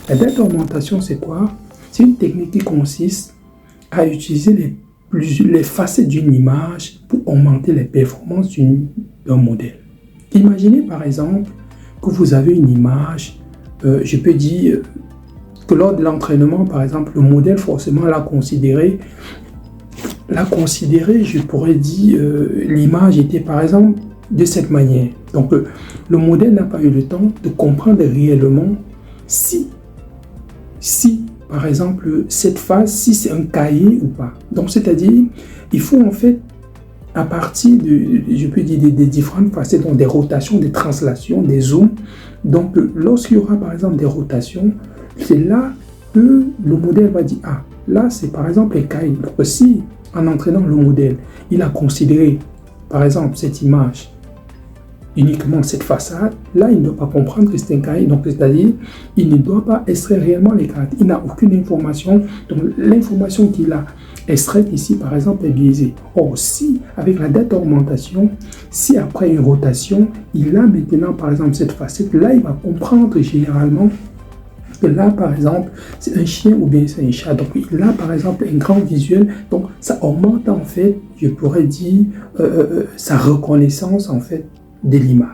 La data augmentation, c'est quoi? C'est une technique qui consiste à utiliser les facettes d'une image pour augmenter les performances d'un modèle. Imaginez par exemple que vous avez une image, je peux dire que lors de l'entraînement, par exemple, le modèle forcément l'a considéré, je pourrais dire, l'image était par exemple de cette manière. Donc le modèle n'a pas eu le temps de comprendre réellement si par exemple, cette phase, si c'est un cahier ou pas. Donc, c'est-à-dire, il faut en fait, à partir je peux dire, des différentes facettes, donc des rotations, des translations, des zooms. Donc, lorsqu'il y aura par exemple des rotations, c'est là que le modèle va dire, ah, là, c'est par exemple les cahiers. Donc, si, en entraînant le modèle, il a considéré, par exemple, cette image, uniquement cette façade, là, il ne doit pas comprendre que c'est un cahier. Donc, c'est-à-dire, il ne doit pas extraire réellement les caractères. Il n'a aucune information. Donc, l'information qu'il a extraite ici, par exemple, est biaisée. Or, si, avec la data augmentation, si après une rotation, il a maintenant, par exemple, cette facette, là, il va comprendre généralement que là, par exemple, c'est un chien ou bien c'est un chat. Donc, il a, par exemple, un grand visuel. Donc, ça augmente, en fait, je pourrais dire, sa reconnaissance, en fait, de l'image.